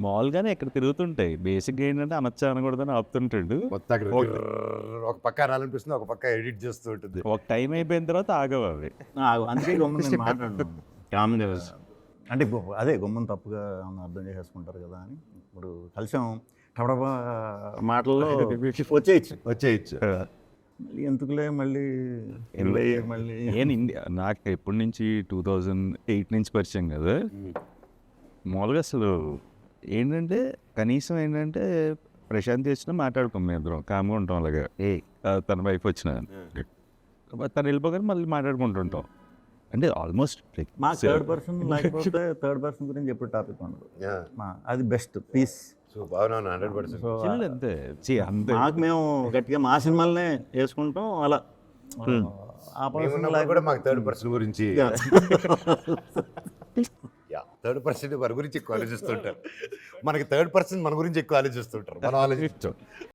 మామూలుగానే ఇక్కడ తిరుగుతుంటాయి. బేసిక్గా ఏంటంటే అనొచ్చా అనకూడదని ఆపుతుంటాడు. మొత్తం అక్కడ ఒక పక్క అనాలనిపిస్తుంది, ఒక పక్క ఎడిట్ చేస్తూ ఉంటుంది. ఒక టైం అయిపోయిన తర్వాత ఆగవు అవి. అందుకే గమ్మున నేను మాట్లాడను కామ్గా. అంటే అదే గమ్మున తప్పుగా ఏమన్నా అర్థం చేసేసుకుంటారు కదా అని. ఇప్పుడు కలిసాం టడబా మాటల్లో వచ్చేయచ్చు. మళ్ళీ ఎందుకులే మళ్ళీ మళ్ళీ నేను ఇండియా నాకు ఎప్పటి నుంచి 2008 నుంచి పరిచయం కదా. మామూలుగా అసలు ఏంటంటే కనీసం ఏంటంటే ప్రశాంత్ వచ్చినా మాట్లాడుకోం, మేము ఇద్దరం కామ్గా ఉంటాం. అలాగా తన వైఫ్ వచ్చిన తను వెళ్ళిపోగానే మళ్ళీ మాట్లాడుకుంటుంటాం. అంటే ఆల్మోస్ట్ మా థర్డ్ పర్సన్ లేకపోతే థర్డ్ పర్సన్ గురించి ఎప్పుడు టాపిక్ ఉండదు. అది బెస్ట్ పీస్. సో బాగున్నాను 100%. అంతే అంతే. మాకు మేము గట్టిగా మా సినిమాలనే వేసుకుంటాం అలా. ఆ పర్సన్ కూడా మాకు థర్డ్ పర్సన్ గురించి థర్డ్ పర్సన్ మన గురించి ఎక్కువ ఆలోచిస్తుంటారు. మనకి థర్డ్ పర్సన్ మన గురించి ఎక్కువ ఆలోచిస్తుంటారు. మనం ఆలోచించాం.